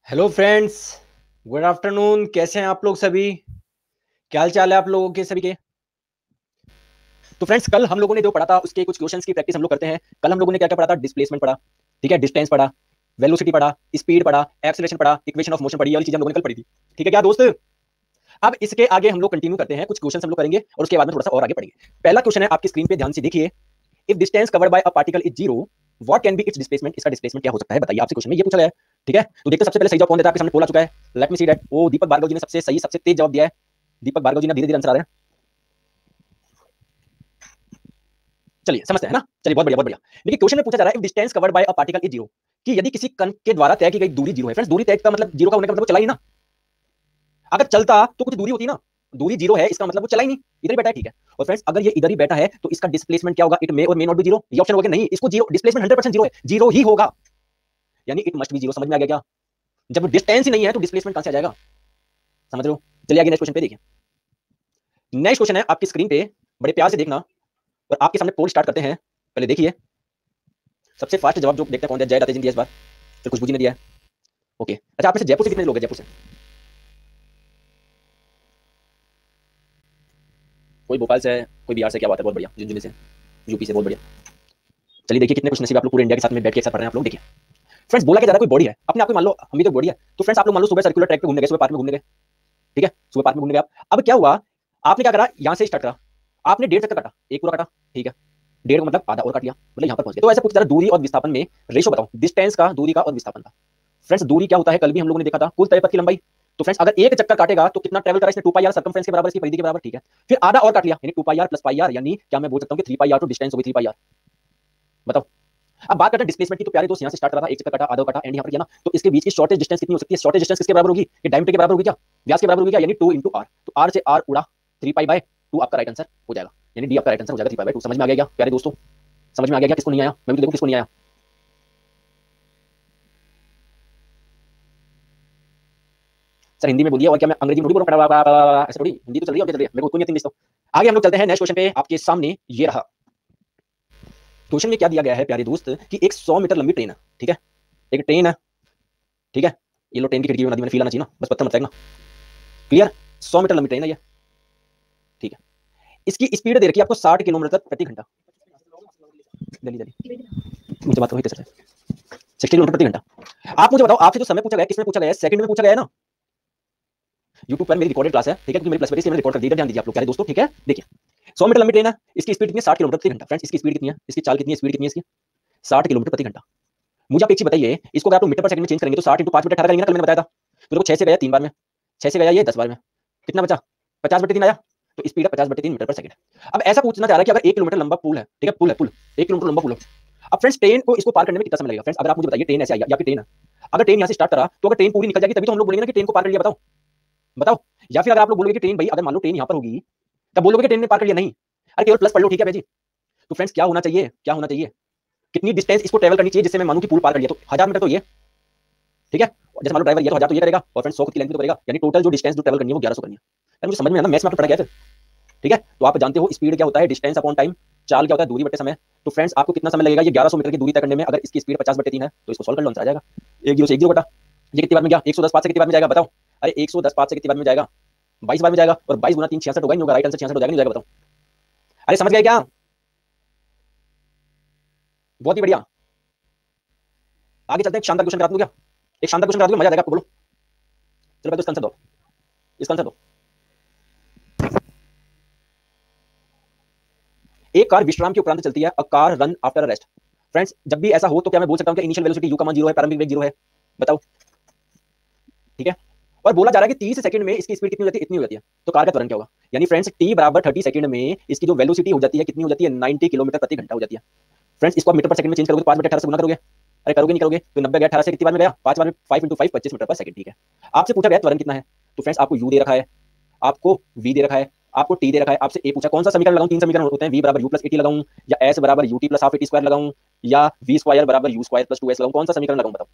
Hello friends, good afternoon. कैसे हैं आप लोग सभी? क्या हाल चाल है आप लोगों के सभी के? तो फ्रेंड्स, कल हम लोगों ने जो पढ़ा था उसके कुछ क्वेश्चंस की प्रैक्टिस हम लोग करते हैं। कल हम लोगों ने क्या क्या पढ़ा था? डिस्प्लेसमेंट पढ़ा, ठीक है, डिस्टेंस पढ़ा, वेलोसिटी पढ़ा, स्पीड पढ़ा, एक्सेलरेशन पढ़ा, इक्वेशन ऑफ मोशन पढ़ी। ये वाली चीजें हम लोगों ने कल पढ़ी थी, ठीक है क्या दोस्त? अब इसके आगे हम लोग कंटिन्यू करते हैं, कुछ क्वेश्चन हम लोग करेंगे और उसके बाद में थोड़ा सा और आगे पढ़ेंगे। पहला क्वेश्चन है, आपकी स्क्रीन पे ध्यान से देखिए। If distance covered by a particle is zero, what can be it's displacement? इसका डिस्प्लेसमेंट क्या हो सकता है, बताइए। आपसे क्वेश्चन में ये पूछा गया है, ठीक है। तो देखते हैं सबसे पहले सही जवाब कौन देता है। आपके सामने पोल आ चुका है, लेट मी सी दैट। ओ, दीपक भार्गव जी ने सबसे सही, सबसे तेज जवाब दिया है। दीपक भार्गव जी ने धीरे धीरे आंसर आ रहे हैं। चलिए समझते हैं ना। चलिए, बहुत बढ़िया बहुत बढ़िया। देखिए, क्वेश्चन में पूछा जा रहा है, if distance covered by a particle is zero, कि यदि किसी कण के द्वारा तय की गई दूरी जीरो है। फ्रेंड्स, दूरी तय का मतलब, जीरो का होने का मतलब वो चला ही ना। अगर चलता तो कुछ दूरी होती ना। दूरी जीरो है, इसका मतलब वो चला ही नहीं, इधर ही बैठा है, ठीक है। और फ्रेंड्स, अगर ये इधर ही बैठा है तो इसका डिस्प्लेसमेंट क्या होगा? इट मे और मे नॉट बी जीरो। ये ऑप्शन होगा नहीं, इसको जीरो, डिस्प्लेसमेंट 100% जीरो है, जीरो ही होगा, यानी इट मस्ट बी जीरो। समझ में आ गया क्या? जब डिस्टेंस ही नहीं है तो डिस्प्लेसमेंट कहां से आ जाएगा? समझ रहे हो? चलिए आगे नेक्स्ट क्वेश्चन पे देखिए। नेक्स्ट क्वेश्चन है आपकी स्क्रीन पे, बड़े प्यार से देखना और आपके सामने पोल स्टार्ट करते हैं। पहले देखिए, सबसे फास्ट जवाब जो देखते हैं कौन दिया? जय दाते जी ने दिया इस बार, फिर खुशबू जी ने दिया है। ओके, अच्छा, आप में से जयपुर से कितने लोग हैं? जयपुर से कोई? भोपाल से है कोई? बिहार से? क्या बात है, बहुत बढ़िया। झुंझुनू से, यूपी से, बहुत बढ़िया। चलिए देखिए कितने कुछ नसीब आप लोग पूरे इंडिया के साथ में बैठ के एक साथ पढ़ रहे हैं आप लोग। देखिए फ्रेंड्स, बोला क्या जा रहा है, कोई बॉडी है, अपने आप को मान लो हम भी तो बॉडी है। तो फ्रेंड्स, आप लोग मान लो सुबह सर्कुलर ट्रैक पे घूमने गए, सुबह पार्क में घूमने गए, ठीक है, सुबह पार्क में घूमने गए आप। अब क्या हुआ, आपने क्या करा, यहां से स्टार्ट करा, आपने 1.5 चक्कर काटा, एक पूरा काटा, ठीक है। 1.5 का मतलब आधा और काट लिया, मतलब यहां पर पहुंच गए। तो ऐसे पूछा जा रहा है, दूरी और विस्थापन में रेशो बताओ, डिस्टेंस का, दूरी का और विस्थापन का। फ्रेंड्स, दूरी क्या होता है, कल भी हम लोगों ने देखा था, कुल तय पथ की लंबाई। तो फ्रेंड्स, अगर एक चक्कर काटेगा तो कितना ट्रेवल करा इसने? 2 पाई आर, सर्कमफ्रेंस के बराबर, इसकी परिधि के बराबर, ठीक है। फिर आधा और काट लिया, यानी 2 पाई आर प्लस पाई आर, यानी क्या मैं बोल सकता हूं कि 3 पाई आर तो डिस्टेंस हो गई, 3 पाई आर। बताओ। अब बात करते हैं डिस्प्लेसमेंट की। तो प्यारे दोस्त, यहां से स्टार्ट करा था, एक चक्कर काटा, आधा काटा, एंड यहां पर किया ना। तो इसके बीच की शॉर्टेज डिस्टेंस कितनी हो सकती है? शॉर्टेज डिस्टेंस किसके बराबर होगी? ये डायमीटर के बराबर होगी क्या? व्यास के बराबर होगी क्या? यानी 2 इंटू आर। तो आर से आर उड़ा, 3 पाई बाय 2 आपका राइट आंसर हो जाएगा, यानी डी आपका राइट आंसर हो जाएगा, 3 पाई बाय 2। समझ में आ गया क्या प्यारे दोस्तों? समझ में आ गया क्या? किसको नहीं आया? मैं भी तो देखो किसको नहीं आया। सर हिंदी में बोलिए, और क्या मैं अंग्रेजी में थोड़ी बोल रहा हूं, ऐसे थोड़ी, हिंदी तो चल रही है, और क्या चल रही है, मेरे को उतनी नहीं। आगे हम लोग चलते हैं नेक्स्ट क्वेश्चन पे। आपके सामने ये रहा क्वेश्चन में क्या दिया गया है प्यारे दोस्त, कि एक 100 मीटर लंबी ट्रेन है, ठीक है, एक ट्रेन है, ठीक है। ये लो, ट्रेन की खिड़की बना दी मैंने, फील आना चाहिए ना, बस पत्थर मत फेंकना। क्लियर? 100 मीटर लंबी ट्रेन है ये, ठीक है। इसकी स्पीड दे रखी है आपको 60 किलोमीटर प्रति घंटा। जल्दी जल्दी मुझे बात करो, 60 किलोमीटर प्रति घंटा। आप मुझे बताओ, आपसे जो समय पूछा गया, किसमें पूछा गया है? सेकंड में पूछा गया है ना। यूट्यूब पर मेरी रिकॉर्डेड क्लास है, ठीक है, क्योंकि मेरी प्लस इसलिए मैंने रिकॉर्ड कर दी है। ध्यान दीजिए आप लोग प्यारे दोस्तों, ठीक है। देखिए, 100 मीटर लंबी ट्रेन है, इसकी स्पीड कितनी है? 60 किलोमीटर प्रति घंटा। फ्रेंड्स, इसकी स्पीड कितनी है? इसकी चाल कितनी है? स्पीड कितनी है इसकी? 60 किलोमीटर प्रति घंटा। मुझे आप एक चीज बताइए, इसको अगर आप मीटर पर सेकंड में चेंज करेंगे तो 60 इंटू 5 बटे 18 करेंगे ना, कल मैंने बताया था। तो देखो, 6 से गया 3 बार में, 6 से गया ये 10 बार में, कितना बचा? 50 बटे 3 आया। तो स्पीड है 50 बटे 3 मीटर पर सेकंड। अब ऐसा पूछना चाह रहा है कि अगर 1 किलोमीटर लंबा पुल है, ठीक है, पुल है, पुल 1 किलोमीटर लंबा पुल है। अब फ्रेंड्स, ट्रेन को इसको पार करने में कितना समय लगेगा? फ्रेंड्स, अगर आप मुझे बताइए, ट्रेन ऐसे आई है, या फिर ट्रेन है, अगर ट्रेन यहां से स्टार्ट करा तो अगर ट्रेन पूरी निकल जाएगी तभी तो हम लोग बोलेंगे ना कि ट्रेन को पार कर लिया। बताओ बताओ। या फिर अगर आप लोग बोलोगे कि ट्रेन, भाई अगर मान लो ट्रेन यहां पर होगी, तब बोलोगे कि ट्रेन ने पार कर लिया? नहीं, अरे केवल प्लस पढ़ लो, ठीक है भाई जी। तो फ्रेंड्स, क्या होना चाहिए, क्या होना चाहिए, कितनी डिस्टेंस इसको ट्रेवल करनी चाहिए जिससे मैं मानूं कि पुल पार कर लिया? तो 1000 मीटर तो ये, ठीक है। जैसे मान लो ड्राइवर ये तो 1000 तो ये करेगा, और फ्रेंड्स 100 की लेंथ तो करेगा, यानी टोटल जो डिस्टेंस जो ट्रेवल करनी है वो 1100 करनी है। यार मुझे समझ में आना, मैथ्स में आपको पढ़ा गया था, ठीक है। तो आप जानते हो स्पीड क्या होता है, डिस्टेंस अपॉन टाइम, चाल क्या होता है, दूरी बटे समय। तो फ्रेंड्स, आपको कितना समय लगेगा ये 1100 मीटर की दूरी तय करने में? अगर इसकी स्पीड 50 बटे 3 है तो इसको सॉल्व कर लो, आंसर आ जाएगा। 1 0 से 1 0 कटा, ये कितनी बार में गया? 110 5 से कितनी बार में जाएगा? बताओ। अरे 110 5 से कितनी बार में जाएगा? 22 बार में जाएगा, और 22 गुना 3 66 होगा, नहीं होगा? राइट आंसर 66 हो जाएगा, नहीं जाएगा? बताओ। अरे समझ गए क्या? बहुत ही बढ़िया। आगे चलते हैं, एक शानदार क्वेश्चन करा दूं क्या? एक शानदार क्वेश्चन करा दूं, मजा आ जाएगा आपको, बोलो। चलो भाई, तो इसका आंसर दो, इसका आंसर दो। एक कार विश्राम के उपरांत चलती है, a car run after rest. Friends, जब भी ऐसा हो तो क्या मैं बोल सकता हूं कि इनिशियल वेलोसिटी यू का मान 0 है, प्रारंभिक वेग 0 है? बताओ, ठीक है। और बोला जा रहा है कि 30 सेकंड में इसकी स्पीड कितनी हो जाती है? इतनी हो जाती है। तो कार का त्वरण क्या होगा? यानी फ्रेंड्स, टी बराबर 30 सेकंड में इसकी जो वेलोसिटी हो जाती है कितनी हो जाती है? 90 किलोमीटर प्रति घंटा हो जाती है। फ्रेंड्स, इसको आप मीटर पर सेकंड में चेंज करोगे तो 5 बटे 18 से गुना करोगे। अरे करोगे नहीं करोगे? तो 90 गया 18 से कितनी बार में गया? 5 बार में, 5 इंटू 5 25 मीटर पर सेकंड, ठीक है। आपसे पूछा गया त्वरण कितना है। तो फ्रेंड्स, आपको यू दे रखा है, आपको वी दे रखा है, आपको टी दे रखा है। आपसे ए पूछा कौन सा समीकरण लगाऊं? 3 समीकरण होते हैं, वी बराबर यू प्लस एटी लगाऊं, या एस बराबर UT plus half eighty square लगाऊं, या वी स्क्वायर बराबर यू स्क्वायर प्लस 2s लगाऊं? कौन सा समीकरण लगाऊं? बताओ।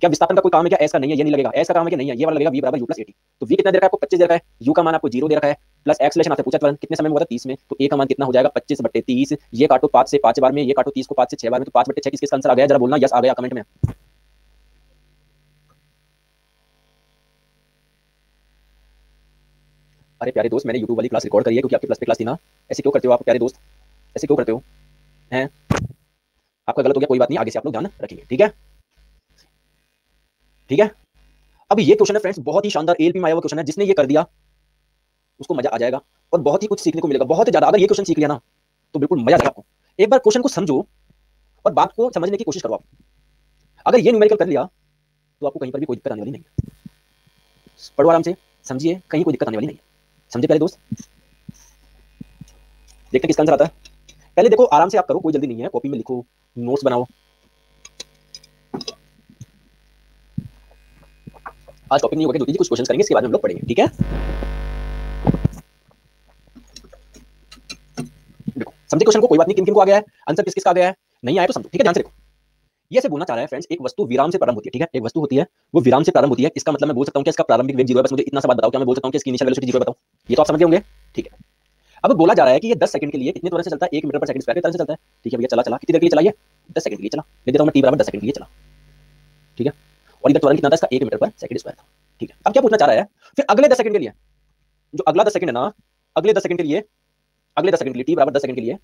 क्या विस्थापन का कोई काम है क्या? एस का नहीं है, ये नहीं लगेगा। एस का काम है कि नहीं है, ये वाला लगेगा, वी बराबर यू प्लस एटी। तो वी कितना दे रखा है आपको? 25 दे रखा है। यू का मान आपको 0 दे रखा है, प्लस एक्सलेशन आपसे पूछा त्वरण कितने समय में हुआ था? 30 में। तो ए का मान कितना हो जाएगा? 25 बट्टे 30। ये काटो 5 से 5 बार में, ये काटो 30 को 5 से 6 बार में, तो 5 बट्टे 6 किसका आंसर आ गया? जरा बोलना, यस आ गया कमेंट में। अरे प्यारे दोस्त, मैंने यूट्यूब वाली क्लास रिकॉर्ड करी है क्योंकि आपकी प्लस पे क्लास थी ना। ऐसे क्यों करते हो आप प्यारे दोस्त, ऐसे क्यों करते हो हैं? आपका गलत हो गया, कोई बात नहीं, आगे से आप लोग ध्यान रखेंगे, ठीक है? ठीक है। अब ये क्वेश्चन है फ्रेंड्स, बहुत ही शानदार एएलपी में आया हुआ क्वेश्चन है। जिसने ये कर दिया उसको मजा आ जाएगा और बहुत ही कुछ सीखने को मिलेगा, बहुत ज्यादा। अगर ये क्वेश्चन सीख लिया ना तो बिल्कुल मजा आ जाएगा आपको। एक बार क्वेश्चन को समझो और बात को समझने की कोशिश करो आप। अगर ये न्यूमेरिकल कर लिया तो आपको कहीं पर भी कोई दिक्कत आने वाली नहीं है। पढ़ो आराम से, समझिए, कहीं कोई दिक्कत आने वाली नहीं है। समझे प्यारे दोस्त? देखते हैं किसका आंसर आता है। पहले देखो, आराम से आप करो, कोई जल्दी नहीं है। कॉपी में लिखो, नोट्स बनाओ। आज टॉपिक नहीं होगा, ज्योति जी कुछ क्वेश्चन करेंगे, इसके बाद हम लोग पढ़ेंगे, ठीक है? देखो समझे क्वेश्चन को, कोई बात नहीं। किन किन को आ गया है आंसर, किस किसका आ गया है, नहीं आया तो समझो, ठीक है? ध्यान से देखो। ये से बोलना चाह रहा है फ्रेंड्स, एक वस्तु विराम से प्रारंभ होती है, ठीक है? एक वस्तु होती है, वो विराम से प्रारंभ होती है। इसका मतलब मैं बोल सकता हूं कि इसका प्रारंभिक वेग 0 है। बस मुझे इतना सा बात बताओ, क्या मैं बोल सकता हूं कि इसकी इनिशियल वेलोसिटी 0 है? बताओ, ये तो आप समझ गए होंगे, ठीक है? अब बोला जा रहा है कि ये 10 सेकंड के लिए कितने त्वरण से चलता है? 1 मीटर पर सेकंड स्क्वायर की तरह से चलता है, ठीक है भैया? चला चला, कितनी देर के लिए चला? ये 10 सेकंड के लिए चला। लिख देता हूं मैं, t बराबर 10 सेकंड के लिए चला, ठीक है? और इधर त्वरण कितना था इसका? 1 मीटर पर सेकंड स्क्वायर था, ठीक है? अब क्या पूछना चाह रहा है, फिर अगले 10 सेकंड के लिए, जो अगला 10 सेकंड है ना, अगले 10 सेकंड के लिए, अगले 10 सेकंड के लिए t बराबर 10 सेकंड के लिए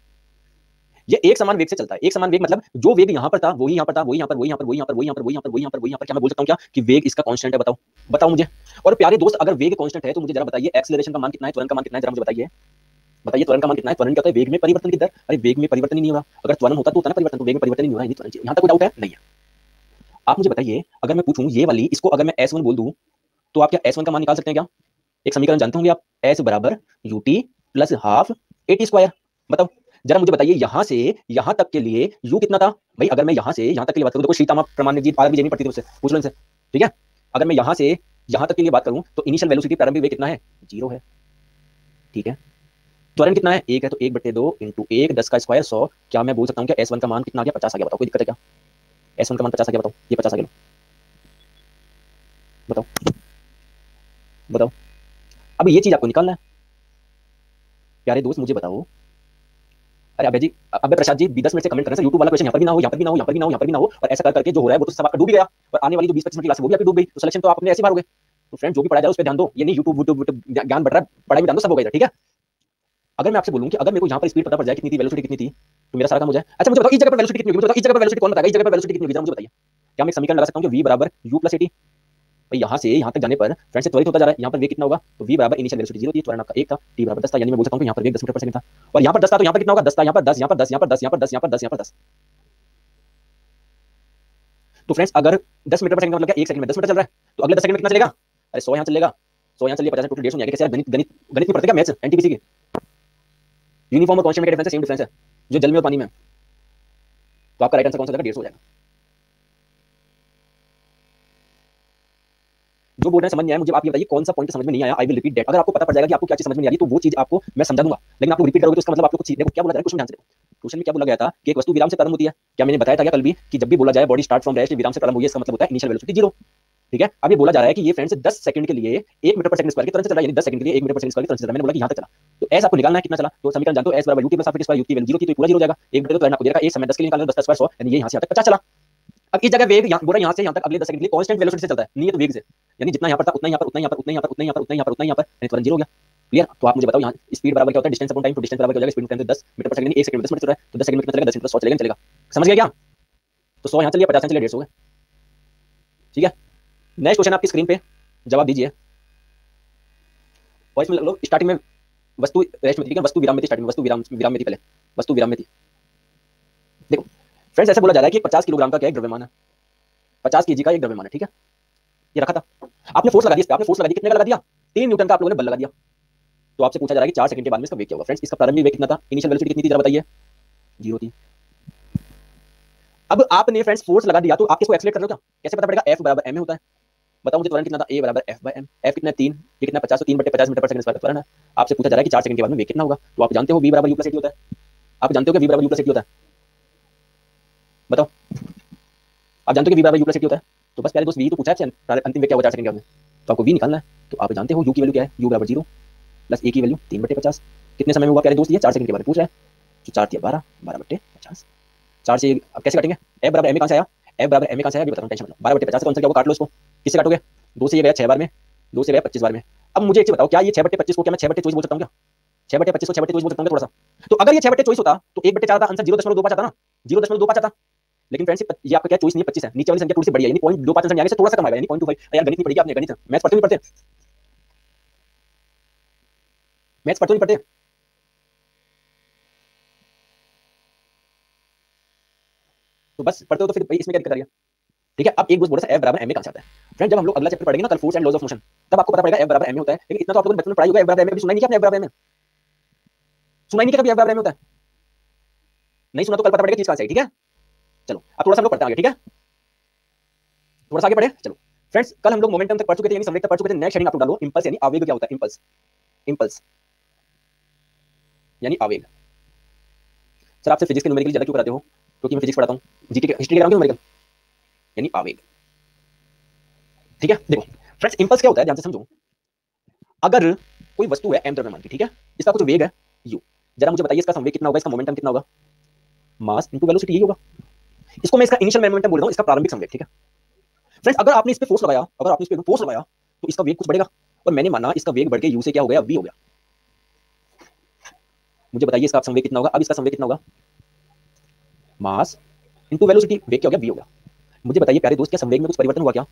ये एक समान वेग से चलता है। एक समान वेग मतलब जो वेग यहां पर था वही यहां पर था, वही यहां पर, वही यहां पर, वही यहां पर, वही यहां पर, वही यहां पर, वही यहां पर, वही यहां पर। क्या मैं बोल सकता हूं क्या कि वेग इसका कांस्टेंट है? बताओ, बताओ मुझे। और प्यारे दोस्त, अगर वेग कांस्टेंट है तो मुझे जरा बताइए एक्सीलरेशन का मान कितना है, त्वरण का मान कितना है, जरा मुझे बताइए। बताइए त्वरण का मान कितना है? त्वरण क्या होता है? वेग में परिवर्तन की दर। अरे वेग में परिवर्तन ही नहीं हो रहा। अगर त्वरण होता तो होता ना परिवर्तन, तो वेग में परिवर्तन ही नहीं हो रहा है। यहां तक कोई डाउट है? नहीं है। आप मुझे बताइए, अगर मैं पूछूं ये वाली, इसको अगर मैं S1 बोल दूं तो आप क्या S1 का मान निकाल सकते हैं क्या? एक समीकरण जानते होंगे आप, S बराबर ut plus half at square. बताओ जरा मुझे बताइए, यहां से यहां तक के लिए u कितना था भाई? अगर मैं यहां से यहां तक के लिए बात करूं, देखो सीतामा प्रमाणित जी पार भी जेनी पड़ती थी उससे, पूछ लो इनसे, ठीक है? अगर मैं यहां से यहां तक के लिए बात करूं तो इनिशियल वेलोसिटी प्रारंभिक वेग कितना है? 0 है, ठीक है? त्वरण कितना है? 1 है, तो 1/2 इंटू 1 10 का स्क्वायर 100। क्या मैं बोल सकता हूं क्या S1 का मान कितना आ गया? 50 आ गया। बताओ कोई दिक्कत है क्या? S1 का मान 50 आ गया, बताओ। ये 50 आ गया, बताओ बताओ। अब ये चीज आपको निकालना है। प्यारे दोस्त मुझे बताओ, अरे अबे जी, अबे प्रसाद जी 10 मिनट से कमेंट कर रहे हैं यूट्यूब वाला क्वेश्चन यहाँ पर भी ना हो, यहाँ पर भी ना हो, यहाँ पर भी ना हो, यहाँ पर भी ना हो, और ऐसा कर करके जो हो रहा है वो तो सब आपका डूब ही गया। और आने वाली जो 20-25 मिनट की क्लास है वो भी आपकी डूब गई। तो सिलेक्शन तो आप अपने ऐसे मारोगे। तो फ्रेंड जो भी पढ़ा जाए उस पर ध्यान दो, ये नहीं यूट्यूब ज्ञान बढ़ रहा है, पढ़ाई में ध्यान दो, सब होगा इधर, ठीक है? अगर मैं आपसे बोलूं कि अगर मेरे को यहाँ पर स्पीड पता पड़ जाए कितनी थी, वेलोसिटी कितनी थी, तो मेरा सारा काम हो जाए। अच्छा मुझे बताओ इस जगह पर वेलोसिटी कितनी होगी? मुझे बताओ इस जगह पर वेलोसिटी कौन बताएगा? इस जगह पर वेलोसिटी कितनी होगी मुझे बताइए। क्या मैं एक समीकरण लगा सकता हूँ कि v बराबर u प्लस at? भाई यहाँ से यहाँ तक जाने पर फ्रेंड से त्वरित होता जा रहा है, यहाँ पर वेग कितना होगा? तो v बराबर इनिशियल वेलोसिटी 0 थी, त्वरण आपका 1 था, t बराबर 10 था, यानी मैं बोल सकता हूँ कि यहाँ पर वेग 10 मीटर पर सेकंड था। और यहाँ पर 10 था तो यहाँ पर कितना होगा? 10 था, यहाँ पर 10, यहाँ पर 10, यहाँ पर 10, यहाँ पर 10, यहाँ पर 10, यहाँ पर 10। तो फ्रेंड्स अगर 10 मीटर पर सेकंड का मतलब क्या? 1 सेकंड में 10 मीटर चल रहा है, तो अगले 10 सेकंड में कितना चलेगा? अरे 100 यहाँ चलेगा, 100 यहाँ चलिए, 50 टोटल 150 नहीं आएगा। कैसे यार, गणित गणित गणित नहीं पढ़ते क्या? मैथ्स एनटीपीसी की यूनिफॉर्म और कांस्टेंट में क्या डिफरेंस है? सेम डिफरेंस है जो जल में और पानी में। तो आपका राइट आंसर कौन सा जाएगा? 150 हो जाएगा। जो बोल रहे हैं समझ नहीं आया मुझे, आप ये बताइए कौन सा पॉइंट समझ में नहीं आया। I will repeat that. अगर आपको पता पड़ जाएगा कि आपको क्या चीज समझ में नहीं आ रही तो वो चीज आपको मैं समझा दूंगा, लेकिन आप लोग रिपीट करोगे तो इसका मतलब आप लोग को देखो क्या बोला जा रहा है। क्वेश्चन ध्यान से देखो, क्वेश्चन में क्या बोला गया था कि एक वस्तु विराम से प्रारंभ होती है। क्या मैंने बताया था क्या कल भी कि जब भी बोला जाए बॉडी स्टार्ट फ्रॉम रेस्ट, विराम से प्रारंभ हुई है, इसका मतलब होता है इनिशियल वेलोसिटी 0, ठीक है? अब ये बोला जा रहा है कि ये फ्रेंड्स 10 सेकंड के लिए 1 मीटर पर सेकंड स्क्वायर की तरह से चल रहा है, यानी 10 सेकंड के लिए 1 मीटर पर सेकंड स्क्वायर की तरह से चल रहा है। मैंने बोला कि यहां तक चला, तो एस आपको निकालना है कितना चला। तो समीकरण जानते हो, एस बराबर u plus half t square, u की वैल्यू 0 थी तो पूरा 0 हो जाएगा। 1/2 तो आपको दे रखा है, एक समय 10 के लिए निकालना, 10 का स्क्वायर 100, यानी ये यहां से यहां तक 50 चला। अब इस जगह वेग बोला यहां से यहां तक अगले 10 सेकंड के लिए कांस्टेंट वेलोसिटी से चलता है, नहीं है तो वेग से, यानी जितना यहां पर था उतना यहां पर, उतना यहां पर, उतना यहां पर, उतना यहां पर, उतना यहां पर, उतना यहां पर, यानी तुरंत 0 हो गया। क्लियर? तो आप मुझे बताओ यहाँ स्पीड बराबर क्या होता है? Distance upon time. तो डिस्टेंस बराबर क्या हो जाएगा? स्पीड टाइम 10 मीटर पर सेकंड, 1 सेकंड में 10 मीटर चल रहा है, तो 10 सेकंड में कितना चलेगा? 10 मीटर 100 चलेगा, नहीं चलेगा? समझ गया क्या? तो 100 यहाँ चलिए, 50 यहाँ चलिए, 150 हो गया, ठीक है? नेक्स्ट क्वेश्चन आपकी स्क्रीन पे, जवाब दीजिए। और इसमें लोग स्टार्टिंग में वस्तु रेस्ट में थी, वस्तु विराम में थी, स्टार्टिंग में वस्तु विराम विराम में थी, पहले वस्तु विराम में थी। देखो फ्रेंड्स ऐसा बोला जा रहा है कि 50 किलोग्राम का क्या एक द्रव्यमान है, 50 केजी का एक द्रव्यमान है, ठीक है? ये रखा था, आपने फोर्स लगा दिया, आपने फोर्स लगा दिया, कितने का लगा दिया? 3 न्यूटन का आप लोगों ने बल लगा दिया। तो आपसे पूछा जा रहा है कि 4 सेकंड के बाद में इसका वेग क्या होगा? फ्रेंड्स इसका प्रारंभिक वेग कितना था? इनिशियल वेलोसिटी कितनी थी जरा बताइए? 0 थी। अब आपने फ्रेंड्स फोर्स लगा दिया तो आप किसको एक्सीलरेट कर रहे हो? क्या कैसे पता पड़ेगा? F बराबर m होता है। बताओ मुझे त्वरण कितना था? A बराबर F बाय m। F कितना है? 3, ये कितना 50, तो 3/50 मीटर पर सेकंड स्क्वायर त्वरण है। आपसे पूछा जा रहा है कि 4 सेकंड के बाद में वेग कितना होगा? तो आप जानते हो v बराबर u प्लस at होता है। आप जानते हो कि v बराबर u प्लस at होता है? बताओ, आप जानते हो कि v बराबर u प्लस at होता है? तो बस प्यारे दोस्त v तो पूछा है, अंतिम वेग क्या होगा 4 सेकंड के बाद में, तो आपको v निकालना है। तो आप जानते हो u की वैल्यू क्या है? u बराबर 0 प्लस a की वैल्यू 3/50। कितने समय में हुआ प्यारे दोस्त? ये 4 सेकंड के बारे में पूछ रहा है। तो 4 दिया 12, 12/50। 4 से अब कैसे काटेंगे? f बराबर m कहां से आया? f बराबर m कहां से आया? अभी बताऊं, टेंशन मत लो। 12/50 से कौन सा क्या होगा? काट लो इसको। किससे काटोगे? 2 से ये गया 6 बार में, 2 से गया 25 बार में, अब मुझे एक चीज बताओ, क्या ये 6/25 को क्या मैं 6/24 बोल सकता हूँ क्या? 6/25 को 6/24 बोल सकता हूँ थोड़ा सा? तो अगर ये 6/24 होता तो 1/4 था, आंसर 0.25 आता ना, 0.25 आता। लेकिन फ्रेंड्स ये आपका क्या चॉइस नहीं है, 25 है, नीचे वाली संख्या थोड़ी सी बड़ी है, यानी 0.25 आंसर आगे से थोड़ा सा कम आएगा, यानी 0.25। यार गणित नहीं पढ़ी आपने, गणित मैथ्स पढ़ते नहीं पढ़ते, मैथ्स पढ़ते नहीं पढ़ते? तो बस पढ़ते हो तो फिर भाई इसमें क्या दिक्कत आ रही है? ठीक है, अब एक बोला था F बराबर ma कहां से आता है फ्रेंड? जब हम लोग अगला चैप्टर पढ़ेंगे ना कल, force and laws of motion, तब आपको पता पड़ेगा F बराबर ma होता है। लेकिन इतना तो आप लोगों ने बचपन में पढ़ाई होगा, F बराबर ma, कभी सुना ही नहीं क्या आपने? F बराबर ma सुना ही नहीं क्या कभी? F बराबर ma होता है? नहीं सुना तो कल पता पड़ेगा चीज कहां से आई, ठीक है? चलो अब थोड़ा सा हम लोग पढ़ते हैं आगे, ठीक है? थोड़ा सा आगे पढ़े, चलो फ्रेंड्स। कल हम लोग मोमेंटम तक पढ़ चुके थे, यानी संवेग तक पढ़ चुके थे। नेक्स्ट हेडिंग आप लोग डालो इंपल्स, यानी आवेग क्या होता है? इंपल्स, इंपल्स यानी आवेग। सर आपसे फिजिक्स के न्यूमेरिकल ज्यादा क्यों कराते हो? क्योंकि मैं फिजिक्स पढ़ाता हूं, जीके के हिस्ट्री कराऊंगा न्यूमेरिकल, यानी आवेग। ठीक है, देखो फ्रेंड्स, इंपल्स क्या होता है ध्यान से समझो। अगर कोई वस्तु है m द्रव्यमान की, ठीक है, इसका कुछ वेग है u, जरा मुझे बताइए इसका संवेग कितना होगा, इसका मोमेंटम कितना होगा? मास इनटू वेलोसिटी, यही होगा। इसको मैं इसका इनिशियल मोमेंटम बोल रहा हूं, इसका प्रारंभिक संवेग, ठीक है फ्रेंड्स। अगर आपने इस पे फोर्स लगाया, अगर आपने इस पे फोर्स लगाया तो इसका वेग कुछ बढ़ेगा, और मैंने माना इसका वेग बढ़ के u से क्या हो गया? v हो गया। मुझे बताइए इसका संवेग कितना होगा? अब इसका संवेग कितना होगा? मास इनटू वेलोसिटी, वेग क्या हो गया? v हो गया। मुझे बताइए प्यारे दोस्त, क्या संवेग में कुछ परिवर्तन हुआ क्या?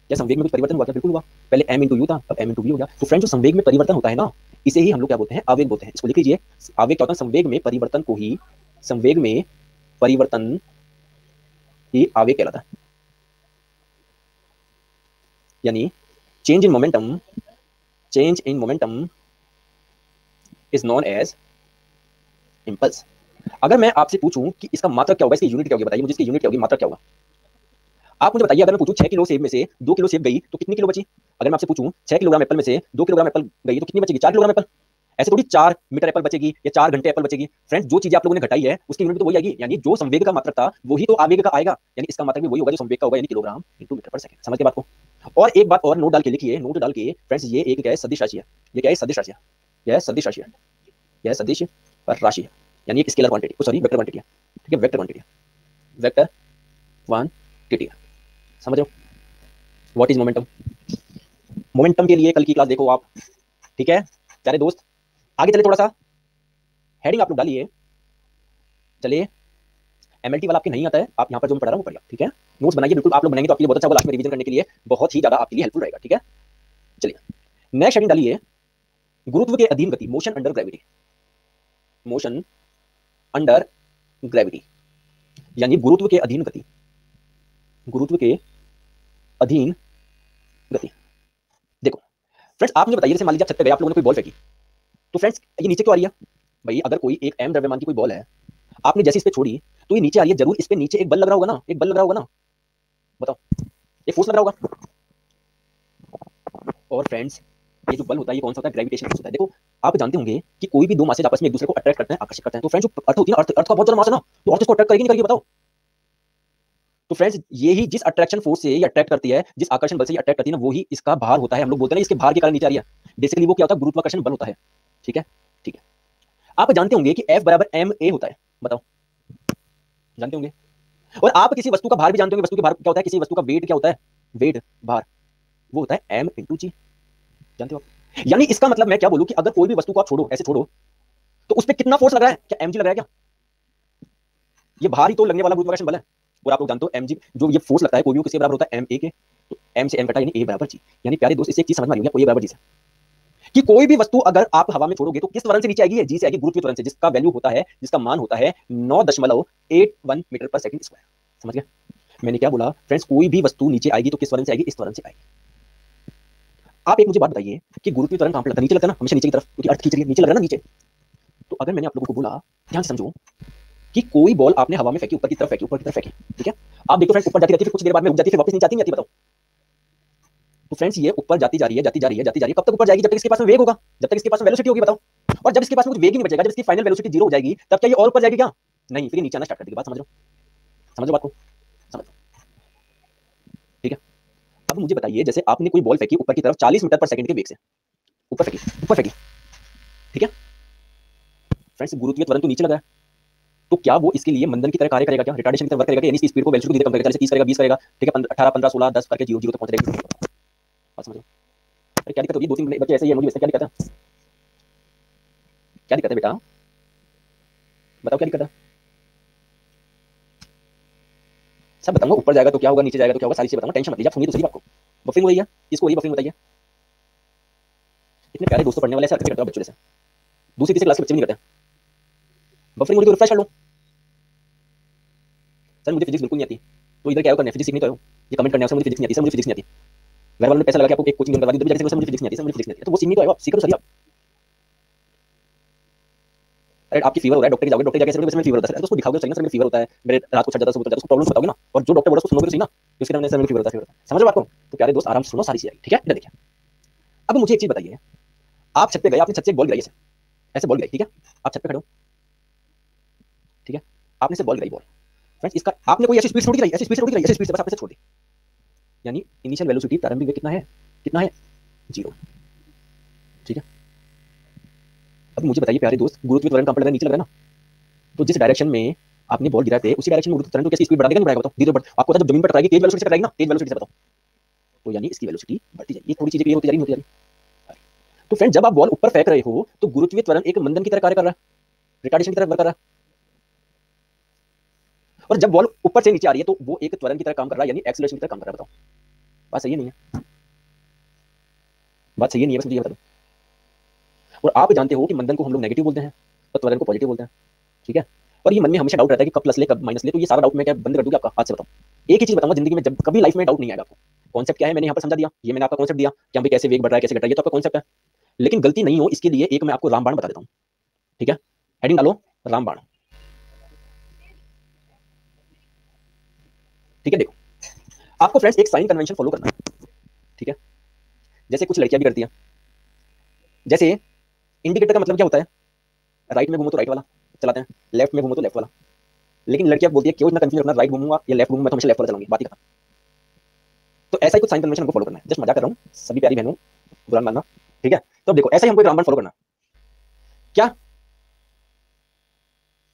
क्या संवेग में कुछ परिवर्तन हुआ क्या? बिल्कुल हुआ। पहले m इंटू यू था, अब m इंटू वी हो गया। तो फ्रेंड जो संवेग में परिवर्तन होता है ना, इसे ही हम लोग क्या बोलते हैं? आवेग बोलते हैं। इसको लिख लीजिए, आवेग क्या होता है? संवेग में परिवर्तन को ही, संवेग में परिवर्तन ही आवेग कहलाता है। यानी change in momentum, change in momentum is known as impulse. अगर मैं आपसे पूछूं कि इसका मात्रक क्या होगा, इसकी यूनिट क्या होगी, बताइए मुझे इसकी यूनिट क्या होगी, मात्रक क्या होगा? आप मुझे बताइए, अगर मैं पूछूं 6 किलो सेब में से 2 किलो सेब गई तो कितनी किलो बची? अगर मैं आपसे पूछूं 6 किलोग्राम एप्पल में से 2 किलोग्राम एप्पल गई तो कितनी बचेगी? 4 किलोग्राम एप्पल। ऐसे थोड़ी 4 मीटर एप्पल बचेगी या 4 घंटे एप्पल बचेगी। फ्रेंड्स जो चीजें आप लोगों ने घटाई है उसकी यूनिट तो वही आएगी, यानी जो संवेग का मात्रक था वही तो आवेग का आएगा, यानी इसका मात्रक भी वही होगा जो संवेग का होगा, यानी किलोग्राम इंटू मीटर पर सेकंड। समझ के बात को? और एक बात और नोट डाल के लिखिए, नोट डाल के फ्रेंड्स, ये एक क्या है? सदिश राशि है। ये क्या है? सदिश राशि है। यह सदिश राशि है, यह सदिश राशि है, यानी एक scalar quantity, sorry vector quantity है, ठीक है? वेक्टर क्वांटिटी है, वेक्टर क्वांटिटी है। समझ रहे हो? What is momentum? मोमेंटम के लिए कल की क्लास देखो आप, ठीक है प्यारे दोस्त? आगे चले, थोड़ा सा हेडिंग आप लोग डालिए। चलिए, एमएलटी वाला आपके नहीं आता है, आप यहाँ पर जो मैं पढ़ा रहा हूँ पढ़िए, ठीक है? नोट्स बनाइए, बिल्कुल आप लोग बनाएंगे तो आपके लिए बहुत अच्छा होगा, लास्ट में रिवीजन करने के लिए बहुत ही ज्यादा आपके लिए हेल्पफुल रहेगा, ठीक है? चलिए नेक्स्ट हेडिंग डालिए, गुरुत्व के अधीन गति, motion under gravity, motion under gravity, यानी गुरुत्व के अधीन गति, गुरुत्व के अधीन गति। देखो फ्रेंड्स, आप मुझे बताइए, जैसे मान लीजिए आप छत पे गए, आप लोगों ने कोई बॉल फेंकी, तो फ्रेंड्स ये नीचे क्यों आ रही है? भाई अगर कोई एक m द्रव्यमान की कोई बॉल है, आपने जैसे इस पे छोड़ी तो ये नीचे आ रही है, जरूर इस पे नीचे एक बल लग रहा होगा ना, एक बल लग रहा होगा ना, बताओ, एक फोर्स लग रहा होगा। और फ्रेंड्स ये जो बल होता है ये कौन सा होता है? ग्रेविटेशन फोर्स होता है। देखो आप जानते होंगे कि कोई भी दो मासेज आपस में एक दूसरे को अट्रैक्ट करते हैं, आकर्षित करते हैं। तो फ्रेंड्स जो अर्थ होती है ना, अर्थ का बहुत ज्यादा मास है ना, तो अर्थ इसको अट्रैक्ट करेगी नहीं करेगी, बताओ? तो फ्रेंड्स ये ही जिस अट्रैक्शन फोर्स से ये अट्रैक्ट करती है, जिस आकर्षण बल से ये अट्रैक्ट करती है ना, वो ही इसका भार होता है। हम लोग बोलते हैं ना इसके भार के कारण नीचे आ रही है, बेसिकली वो क्या होता है? गुरुत्वाकर्षण बल होता है, ठीक है? ठीक है, आप जानते होंगे कि F बराबर ma होता है, बताओ? जानते होंगे। और आप किसी वस्तु का भार भी जानते होंगे, वस्तु के भार क्या होता है? किसी वस्तु का वेट क्या होता है? वेट, भार, वो होता है m इंटू जी, जानते हो आप? यानी इसका मतलब मैं क्या बोलूं कि अगर कोई भी वस्तु को आप छोड़ो, ऐसे छोड़ो, तो उस पर कितना फोर्स लग रहा है? क्या mg लग रहा है क्या? ये भार ही तो लगने वाला गुरुत्वाकर्षण बल है। और आप लोग जानते हो mg जो ये फोर्स लगता है कोई भी किसके बराबर होता है? ma के। तो m से m कटा, यानी a बराबर g। यानी प्यारे दोस्त इससे एक चीज समझ में आ रही है, a बराबर g से, कि कोई भी वस्तु अगर आप हवा में छोड़ोगे तो किस त्वरण से नीचे आएगी? जी से आएगी, गुरुत्वीय त्वरण से, जिसका वैल्यू होता है, जिसका मान होता है 9.81 मीटर पर सेकंड स्क्वायर। समझ गए मैंने क्या बोला? फ्रेंड्स कोई भी वस्तु नीचे आएगी तो किस त्वरण से आएगी? इस त्वरण से आएगी। आप एक मुझे बात बताइए कि गुरुत्वीय त्वरण कहां पर लगता है? नीचे लगता है ना, हमेशा नीचे की तरफ, क्योंकि अर्थ खींच रही है, नीचे लग रहा है ना नीचे। तो अगर मैंने आप लोगों को बोला, ध्यान से समझो, कि कोई बॉल आपने हवा में फेंकी, ऊपर की तरफ फेंकी, ऊपर की तरफ फेंकी, ठीक है? आप देखो फ्रेंड्स ऊपर जाती रहती है, फिर कुछ देर बाद में रुक जाती है, फिर वापस नीचे आती नहीं आती, बताओ? तो फ्रेंड्स ये ऊपर जाती जा रही है, जाती जा रही है, जाती जा रही है, कब तक ऊपर जाएगी? जब तक इसके पास में वेग होगा, जब तक इसके पास में वेलोसिटी होगी, बताओ? और जब इसके पास में कुछ वेग ही नहीं बचेगा, जब इसकी फाइनल वेलोसिटी 0 हो जाएगी, तब क्या ये और ऊपर जाएगी क्या? नहीं, फिर ये नीचे आना स्टार्ट कर देगी। बात समझ लो, समझो बात को, समझो, ठीक है? अब मुझे बताइए, जैसे आपने कोई बॉल फेंकी ऊपर की तरफ 40 मीटर पर सेकंड के वेग से, ऊपर फेंकी, ऊपर फेंकी, ठीक है फ्रेंड्स? गुरुत्वीय त्वरण तो नीचे लगा है, तो क्या वो इसके लिए मंदन की तरह कार्य करेगा क्या? रिटार्डेशन की तरह वर्क करेगा? यानी इसकी स्पीड को वेलोसिटी को धीरे कम करेगा, 40 से 30 करेगा, 20 करेगा, ठीक है? 18 15 16 10 करके 0 0 तक पहुंच जाएगी। बात समझो, क्या दिक्कत होगी? 2-3 बच्चे ऐसे ही है, मुझे क्या दिक्कत है? क्या दिक्कत है बेटा? बताओ क्या दिक्कत है? सब बताऊंगा। ऊपर जाएगा तो क्या होगा, नीचे जाएगा तो क्या होगा, सारी चीजें बताऊंगा। टेंशन मत लीजिए, आप सुनिए तो सही आपको। बफरिंग हो रही है, किसको हो रही है बफरिंग बताइए? इतने प्यारे दोस्तों पढ़ने वाले ऐसे हरकतें करते हो बच्चों जैसे। दूसरी तीसरी क्लास के बच्चे भी नहीं करते। बफरिंग हो रही तो रिफ्रेश कर लो। सर मुझे फिजिक्स बिल्कुल नहीं आती। तो इधर क्या करना है, फिजिक्स सीखनी तो है। ये कमेंट करने से मुझे फिजिक्स नहीं आती, सर मुझे फिजिक्स नहीं आती। घर वालों ने पैसा लगा के आपको एक कोचिंग करवा दी, तो भी सर मुझे फिजिक्स नहीं आती, सर मुझे फिजिक्स नहीं आती। तो वो सीखनी तो है, आप सीखो तो सही आप। अरे आपकी फीवर हो रहा है, डॉक्टर जाओगे, डॉक्टर जाके सर मेरे फीवर होता है, तो उसको दिखाओगे सही ना, सर मेरे फीवर होता है, मेरे रात को छट जाता है, सुबह जाता है, उसको प्रॉब्लम बताओगे ना, और जो डॉक्टर बोला उसको सुनोगे तो सही ना। इसके नाम सर मेरे फीवर होता है, फीवर होता है। समझ रहे हो आपको? तो प्यारे दोस्त आराम से सुनो, सारी चीजें ठीक है। इधर देखिए, अब मुझे एक चीज बताइए, आप छत पे गए, आपने छत से एक बॉल गिराई, ऐसे बॉल गिराई, ठीक है? आप छत पे खड़े हो, ठीक है? आपने से बॉल गिराई, बॉल। फ्रेंड्स इसका आपने कोई ऐसी स्पीड छोड़ गिराई, ऐसी स्पीड से गिराई, ऐसी स्पीड से बस आपने से छोड़ दी। यानी इनिशियल वेलोसिटी, प्रारंभिक वेग कितना है? कितना है? 0। ठीक है? अब मुझे बताइए प्यारे दोस्त, गुरुत्व त्वरण कहां पर लग रहा है? नीचे लग रहा है ना। तो जिस डायरेक्शन में आपने बॉल गिराए थे, उसी डायरेक्शन में गुरुत्व त्वरण को कैसे स्पीड बढ़ा देगा, नहीं बढ़ाएगा? बताओ। धीरे बढ़, आपको जब जमीन पर टकराएगी तेज वेलोसिटी से टकराएगी ना, तेज वेलोसिटी से। बताओ। तो यानी इसकी वेलोसिटी बढ़ती जाएगी। ये थोड़ी चीजें क्लियर होती जा रही, होती जा रही। तो फ्रेंड जब आप बॉल ऊपर फेंक रहे हो तो गुरुत्वीय त्वरण एक मंदन की तरह कार्य कर रहा है, रिटार्डेशन की तरह वर्क कर रहा है। और जब बॉल ऊपर से नीचे आ रही है तो वो एक त्वरण की तरह काम कर रहा है, यानी एक्सीलरेशन की तरह काम कर रहा है। बताओ बात सही है नहीं है? बात सही है नहीं है? बस मुझे ये बता दो। और आप जानते हो कि मंदन को हम लोग नेगेटिव बोलते हैं और त्वरण को पॉजिटिव बोलते हैं, ठीक है? और ये मन में हमेशा डाउट रहता है कि कब प्लस ले कब माइनस ले, तो ये सारा डाउट मैं क्या बंद कर दूंगा आपका? आज से बताओ। एक ही चीज बताऊंगा जिंदगी में, जब कभी लाइफ में डाउट नहीं आएगा आपको। कॉन्सेप्ट क्या है मैंने यहाँ पर समझा दिया, ये मैंने आपका कॉन्सेप्ट दिया कि भाई कैसे वेग बढ़ रहा है, कैसे घट रहा है, ये तो आपका कॉन्सेप्ट है। लेकिन गलती नहीं हो इसके लिए एक मैं आपको रामबाण बता देता हूँ, ठीक है? हेडिंग डालो, रामबाण। ठीक है? देखो, आपको फ्रेंड्स एक साइन कन्वेंशन फॉलो करना है, ठीक है? जैसे कुछ लड़कियां भी करती हैं। जैसे इंडिकेटर का मतलब क्या होता है? राइट में घूमो तो राइट वाला चलाते हैं, लेफ्ट में घूमो तो लेफ्ट वाला। लेकिन लड़कियां बोलती है क्यों इतना कंफ्यूज रखना, राइट घूमूंगा या लेफ्ट घूमूंगा, मैं तो हमेशा लेफ्ट वाला चलाऊंगी। बात ही खत्म। तो ऐसा ही कुछ साइन कन्वेंशन हमको फॉलो करना है। जस्ट मजाक कर रहा हूँ, सभी प्यारी बहनों बुरा मानना, ठीक है? तो अब देखो, ऐसा ही हमको एक रामबाण फॉलो करना है। क्या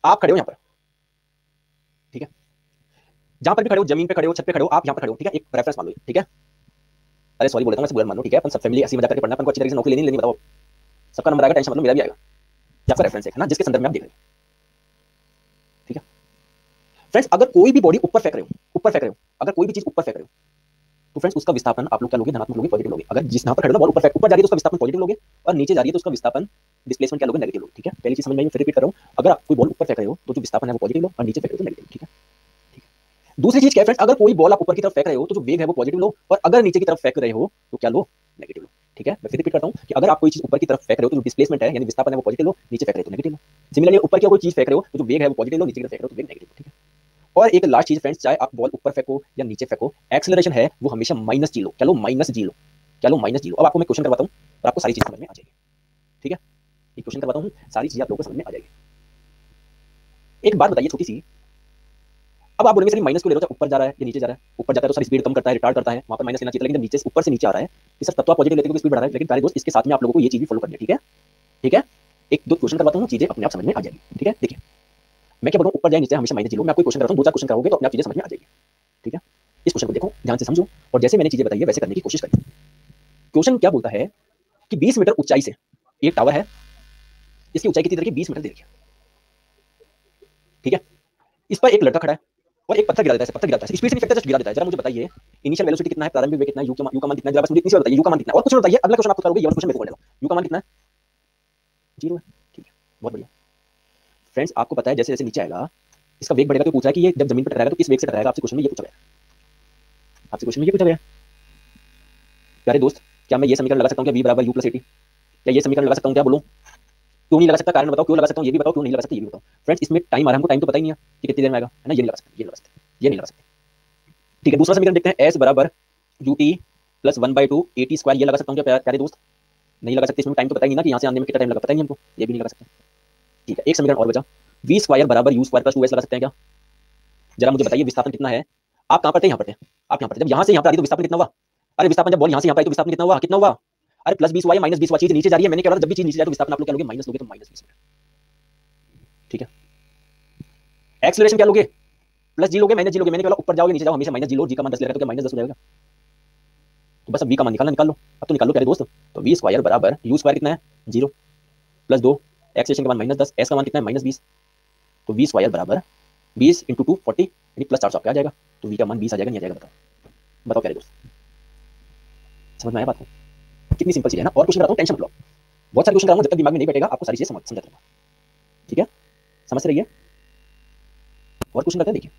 आप खड़े हो यहाँ पर, ठीक है? जहां पर भी खड़े हो, जमीन पे खड़े हो, छत पे खड़े हो, आप यहाँ पर खड़े हो, ठीक है? एक रेफरेंस मान लो, ठीक है? अरे सॉरी बोल रहा हूँ, बुरा मान लो, ठीक है? अपन सब फैमिली ऐसी मजा करके पढ़ना, अपन को अच्छी तरीके से नौकरी लेनी लेनी। बताओ सबका नंबर आएगा, टेंशन मतलब मेरा भी आएगा। ये आपका रेफरेंस है ना, जिसके संदर्भ में आप देख रहे हो, ठीक है? फ्रेंड्स अगर कोई भी बॉडी ऊपर फेंक रहे हो, ऊपर फेंक रहे हो, अगर कोई भी चीज ऊपर फेंक रहे हो, तो फ्रेंड्स उसका विस्थापन आप लोग क्या लोगे? धनात्मक लोगे, पॉजिटिव लोगे। अगर जिस यहाँ पर खड़े हो बॉल ऊपर ऊपर जा रही है तो उसका विस्थापन पॉजिटिव लोगे, और नीचे जा रही है तो उसका विस्थापन डिस्प्लेसमेंट क्या लोगे? नेगेटिव लोगे, ठीक है? पहली चीज समझ में आई, फिर रिपीट कर रहा हूँ। अगर आप कोई बॉल ऊपर फेंक रहे हो तो जो विस्थापन है वो पॉजिटिव लो, और नीचे फेंक रहे हो तो नेगेटिव, ठीक है? ठीक है? दूसरी चीज क्या है फ्रेंड्स, अगर कोई बॉल आप ऊपर की तरफ फेंक रहे हो तो जो वेग है वो पॉजिटिव लो, और अगर नीचे की तरफ फेंक रहे हो तो क्या लो? नेगेटिव लो, ठीक है? मैं फिर रिपीट करता हूँ कि अगर आप कोई चीज ऊपर की तरफ फेंक रहे हो तो जो डिस्प्लेसमेंट है यानी विस्थापन है वो पॉजिटिव लो, नीचे फेंक रहे हो तो नेगेटिव लो। सिमिलरली ऊपर की कोई चीज फेंक रहे हो तो जो वेग है वो पॉजिटिव लो, नीचे की तरफ फेंक रहे हो तो वेग नेगेटिव, ठीक है? और एक लास्ट चीज फ्रेंड्स, चाहे आप बॉल ऊपर फेंको या नीचे फेंको, एक्सेलरेशन है वो हमेशा माइनस जी लो। क्या लो? माइनस जी लो। क्या लो? माइनस जी लो। अब आपको मैं क्वेश्चन करवाता हूँ और आपको सारी चीज समझ में आ जाएगी, ठीक है? एक क्वेश्चन करवाता हूँ, सारी चीजें आप लोगों को समझ में आ जाएगी। एक बात बताइए छोटी सी। अब आप बोलेंगे सर माइनस को ले रहे हो, ऊपर जा रहा है या नीचे जा रहा है? ऊपर जाता है तो सर स्पीड कम करता है, रिटार्ड करता है, वहां पर माइनस लेना चाहिए। लेकिन जब नीचे ऊपर से नीचे आ रहा है कि सर तब तो आप पॉजिटिव लेते हो, स्पीड बढ़ा रहा है। लेकिन प्यारे दोस्त इसके साथ में आप लोगों को ये चीज भी फॉलो करनी है, ठीक है? ठीक है? एक दो क्वेश्चन करवाता हूँ, चीजें अपने आप समझ में आ जाएगी, ठीक है? देखिए मैं क्या बोल रहा हूँ, ऊपर जाए नीचे हमेशा माइनस जीरो। मैं आपको क्वेश्चन करता हूँ, दो चार क्वेश्चन करोगे तो अपने आप चीजें समझ में आ जाएगी, ठीक है? इस क्वेश्चन को देखो, ध्यान से समझो, और जैसे मैंने चीजें बताई है वैसे करने की कोशिश करिए। क्वेश्चन क्या बोलता है कि 20 मीटर ऊंचाई से एक टावर है, इसकी ऊंचाई कितनी तरह की? 20 मीटर दे रखी है, ठीक है? इस पर एक लड़का खड़ा है और एक पत्थर गिरा देता है, पत्थर गिरा देता है, स्पीड से नहीं फेंकता, जस्ट गिरा देता है। जरा मुझे बताइए इनिशियल वेलोसिटी कितना है, प्रारंभिक वेग कितना है, यू का मान कितना है? जरा बस मुझे इतनी सी बताइए, यू का मान कितना है? और कुछ बताइए, अगला क्वेश्चन आप करोगे, ये वाला क्वेश्चन मेरे को कर लेगा। यू का मान कितना है? 0 है, ठीक है? बहुत बढ़िया। फ्रेंड्स आपको पता है जैसे जैसे नीचे आएगा इसका वेग बढ़ेगा। तो पूछा है कि ये जब जमीन पर टकराएगा तो किस वेग से टकराएगा? आपसे क्वेश्चन में ये पूछा गया, आपसे क्वेश्चन में ये पूछा गया। प्यारे दोस्त क्या मैं ये समीकरण लगा सकता हूँ क्या? v बराबर u प्लस एटी? क्या ये समीकरण लगा सकता हूँ क्या? बोलो क्यों नहीं लगा सकता? कारण बताओ क्यों लगा सकता हूँ, ये भी बताओ, क्यों नहीं लगा सकता ये भी बताओ। फ्रेंड्स इसमें टाइम आ रहा है, हमको टाइम तो पता ही नहीं है कि कितनी देर में आएगा, है ना? ये नहीं लगा सकते, ये लगा सकते, ये नहीं लगा सकते, ठीक है? दूसरा समीकरण देखते हैं, s बराबर ut प्लस 1/2 at स्क्वायर। ये लगा सकता हूँ क्या प्यारे दोस्त? नहीं लगा सकते, इसमें टाइम तो पता ही नहीं ना कि यहाँ से आने में कितना टाइम लगा, पता ही नहीं हमको, ये भी नहीं लगा सकते, ठीक है? एक समीकरण और बचा, v स्क्वायर बराबर u स्क्वायर प्लस 2s लगा सकते हैं क्या? जरा मुझे बताइए विस्थापन कितना है? आप कहाँ पढ़ते हैं? यहाँ पढ़ते हैं आप? यहाँ पढ़ते जब यहाँ से यहाँ पर आ रही तो विस्थापन कितना हुआ? अरे विस्थापन जब बॉल यहाँ से यहाँ पर आई तो विस्थापन कितना हुआ? कितना हुआ? अरे प्लस 20 हुआ या माइनस 20 हुआ? चीज नीचे जा रही है, मैंने क्या बोला? जब भी चीज नीचे जाए तो विस्थापन आप लोग क्या लोगे? माइनस लोगे, तो माइनस 20, ठीक है? एक्सेलरेशन क्या लोगे? प्लस जी लोगे, माइनस जी लोगे? मैंने क्या बोला? ऊपर जाओगे नीचे जाओ हमेशा माइनस जी लो। जी का मान 10 ले रहा है तो क्या माइनस 10 हो जाएगा? तो बस अब v का मान निकालना, निकाल लो। अब तो निकाल लो प्यारे दोस्त। तो वी स्क्वायर बराबर यू स्क्वायर कितना है 0 प्लस 2 एक्स स्टेशन के बाद -10, एस का मान कितना है -20। तो वी स्क्वायर बराबर 20 इंटू 2 40 यानी प्लस 400 आपका आ जाएगा। तो वी का मान 20 आ जाएगा, नहीं आ जाएगा? बताओ बताओ प्यारे दोस्त, समझ में आया बात को? कितनी सिंपल चीज है ना। और क्वेश्चन कराता हूँ, टेंशन मत लो। बहुत सारे क्वेश्चन कराऊंगा, जब तक दिमाग में नहीं बैठेगा आपको सारी चीजें समझ रहूंगा। ठीक है, समझ रही है? और क्वेश्चन करते हैं, देखिए।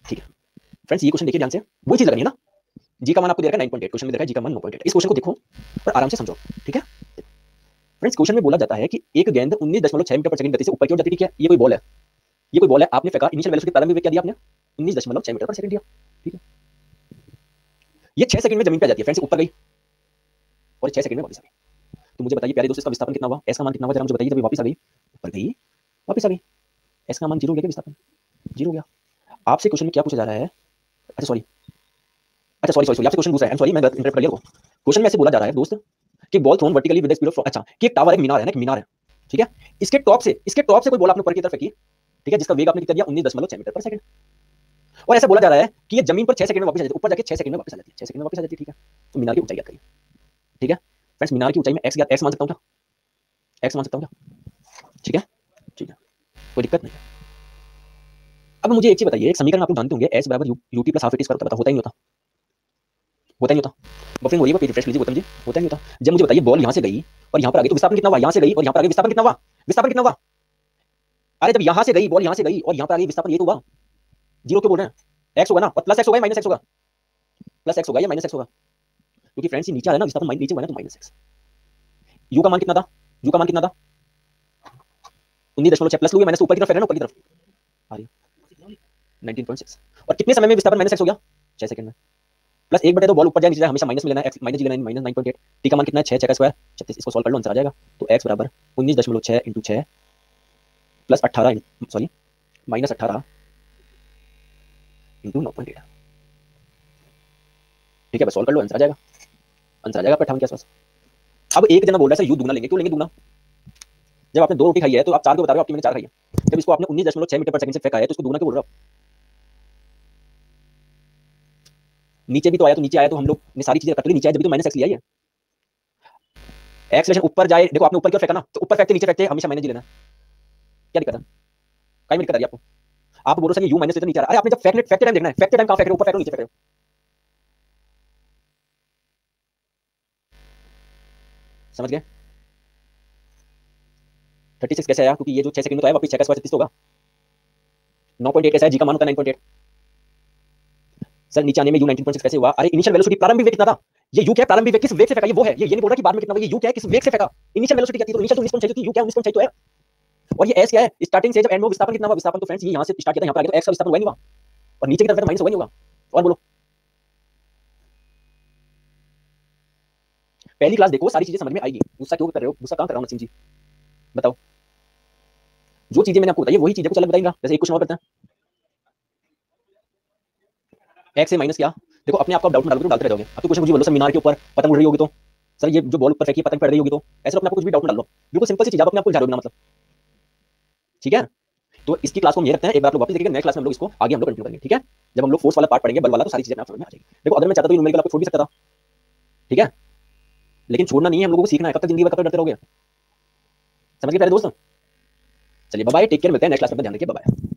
ठीक है फ्रेंड्स, ये क्वेश्चन देखिए ध्यान से, वही चीज लगनी है ना। जी का मान आपको दे रखा है 9.8, क्वेश्चन में दे रखा है जी का मान 9.8। इस क्वेश्चन को देखो और आराम से समझो। ठीक है फ्रेंड्स, क्वेश्चन में बोला जाता है कि एक गेंद 19.6 मीटर पर सेकंड गति से ऊपर की ओर जाती है। ठीक है, ये कोई बॉल है, ये कोई बॉल है, आपने फेंका, इनिशियल वेलोसिटी प्रारंभिक वेग क्या दिया आपने 19.6 मीटर पर सेकंड दिया। ठीक है, ये 6 सेकंड में जमीन पे आ जाती है फ्रेंड्स, ऊपर गई और 6 सेकंड में वापस आ गई। तो मुझे बताइए प्यारे दोस्तों, इसका विस्थापन कितना हुआ, एस का मान कितना हुआ, जरा मुझे बताइए। जब वापस आ गई, ऊपर गई, वापस आ गई, एस का मान 0 हो गया, विस्थापन 0 हो गया। आपसे क्वेश्चन में क्या पूछा जा रहा है? अच्छा सॉरी, आपसे क्वेश्चन दूसरा है, सॉरी मैं इंटरप्ट कर लिया। क्वेश्चन में ऐसे बोला जा रहा है दोस्त कि ball thrown vertically with the speed of, अच्छा कि एक टावर है, मीनार है ना, एक मीनार है। ठीक है, इसके टॉप से कोई बॉल आपने ऊपर की तरफ फेंकी। ठीक है, जिसका वेग आपने कितना दिया 19.6 मीटर पर सेकंड। और ऐसा बोला जा रहा है कि ये जमीन पर 6 सेकंड में वापस आ जाती है, ऊपर जाके 6 सेकंड में वापस आ जाती है, 6 सेकंड में वापस आ जाती है। ठीक है, तो मीनार की ऊंचाई ज्ञात करिए। ठीक है फ्रेंड्स, मीनार की ऊंचाई में एक्स मान सकता हूं क्या? एक्स मान सकता हूं क्या? ठीक है, ठीक है, कोई दिक्कत नहीं है। अब मुझे एक चीज बताइए, एक समीकरण आपको जानते होंगे, एस बराबर UT plus half T square होता है, होता ही नहीं होता। बफरिंग हो रही है, पेज रिफ्रेश कीजिए गौतम जी, होता ही नहीं होता। जब मुझे बताइए बॉल यहां से गई और यहां पर आ गई, तो विस्थापन कितना हुआ? यहां से गई और यहां पर आ गई, विस्थापन कितना हुआ? विस्थापन कितना हुआ? अरे जब यहां से गई बॉल, यहां से गई और यहां पर आ गई, विस्थापन ये तो हुआ 0। क्यों बोल रहे हैं? एक्स होगा ना, और प्लस एक्स होगा या माइनस एक्स होगा? प्लस एक्स होगा या माइनस एक्स होगा? क्योंकि फ्रेंड्स नीचे आ रहा है ना, विस्थापन नीचे हुआ ना, तो माइनस एक्स। यू का मान कितना था? यू का मान कितना था? 19.6 प्लस लू माइनस ऊपर की तरफ है ना, ऊपर की तरफ आ रही है 19.6। और कितने समय में विस्थापन माइनस एक्स हो गया? 6 सेकंड में। प्लस 1/2 बॉल ऊपर जाए नीचे जाए, हमेशा माइनस में लेना है, माइनस जी लेना है, -9.8। टी का मान कितना है? 6 का स्क्वायर 36। इसको सॉल्व कर लो, आंसर आ जाएगा। तो x बराबर 19.6 इंटू 6 प्लस 18 सॉरी -18 इंटू 9.8। ठीक है, बस सॉल्व कर लो, आंसर आ जाएगा। आंसर आ जाएगा 58 के आसपास। अब एक जना बोल रहा है सर यू दुगना लेंगे, क्यों लेंगे दुगना? जब आपने 2 रोटी खाई है तो आप 4 क्यों बता रहे हो? आपकी मैंने 4 खाई है। जब इसको आपने 19.6 मीटर पर सेकंड से फेंका है तो इसको दुगना क्यों बोल रहे हो? नीचे भी तो आया, तो नीचे आया तो हम लोग ने सारी चीजें इकट्ठी नीचे आया, जब भी तो माइनस एक्स लिया है। एक्स लेशन ऊपर जाए, देखो आपने ऊपर की ओर फेंका ना, तो ऊपर फेंकते नीचे फेंकते हमेशा माइनस जी लेना। क्या दिक्कत है? कहीं दिक्कत आ रही है आपको? आप बोलो सर ये यू माइनस से नीचे आ रहा है। अरे आपने जब फेंकते टाइम देखना है, फेंकते टाइम कहां फेंक रहे हो? ऊपर फेंक रहे हो, नीचे फेंक रहे हो? समझ गए? 36 कैसे आया? क्योंकि ये जो 6 सेकंड में तो आया, वापस 6 का स्क्वायर 36 होगा। 9.8 कैसा है? जी का मान होता है 9.8। सर नीचे आने में यू 19.6 कैसे हुआ? अरे इनिशियल वेलोसिटी प्रारंभिक वेग कितना था? ये यू क्या प्रारंभिक वेग किस वेग से फेंका? ये वो है, ये नहीं बोल रहा कि बाद में कितना हुआ, ये यू क्या है किस वेग से फेंका? इनिशियल वेलोसिटी क्या थी? तो इनिशियल तो 19.6 थी, यू क्या 19.6 तो है। और ये एस क्या है? स्टार्टिंग से जब एंड में विस्थापन कितना हुआ? विस्थापन तो फ्रेंड्स ये यहां से स्टार्ट किया था, यहां पर आ गया, तो एक्स का विस्थापन हुआ नहीं हुआ, और नीचे की तरफ तो माइनस हुआ नहीं होगा। और बोलो, पहली क्लास देखो, सारी चीजें समझ में आएगी। गुस्सा क्यों कर रहे हो? गुस्सा कहां कर रहा हूं नसीम जी, बताओ। जो चीजें मैंने आपको बताई वही चीजें कुछ अलग बताएंगे। जैसे एक क्वेश्चन और करते हैं, एक्स से माइनस क्या? देखो अपने आप को डाउट में डालोगे तो डालते रह जाओगे। अब तो क्वेश्चन मुझे बोलो सर मीनार के ऊपर पतंग उड़ रही होगी, तो सर ये जो बॉल ऊपर फेंकी पतंग पड़ रही होगी, तो ऐसे अपने आपको कुछ भी डाउट में डाल लो। बिल्कुल सिंपल सी चीज, आप अपने आप को उलझा रहे हो बिना मतलब। ठीक है, तो इसकी क्लास को हम ये रखते हैं, एक बार आप लोग वापस देखिएगा, नेक्स्ट क्लास में हम लोग इसको आगे हम लोग कंटिन्यू करेंगे। ठीक है, जब हम लोग फोर्स वाला पार्ट पढ़ेंगे, बल वाला, तो सारी चीजें समझ में आ जाएगी। देखो अगर मैं चाहता तो न्यूमेरिकल आपको छोड़ भी सकता था। ठीक है, लेकिन छोड़ना नहीं है, हम लोगों को सीखना है। कब तक जिंदगी भर कब तक डरते रहोगे? समझ गए प्यारे दोस्त? चलिए बाय बाय, टेक केयर, मिलते हैं नेक्स्ट क्लास में, ध्यान रखिए, बाय बाय।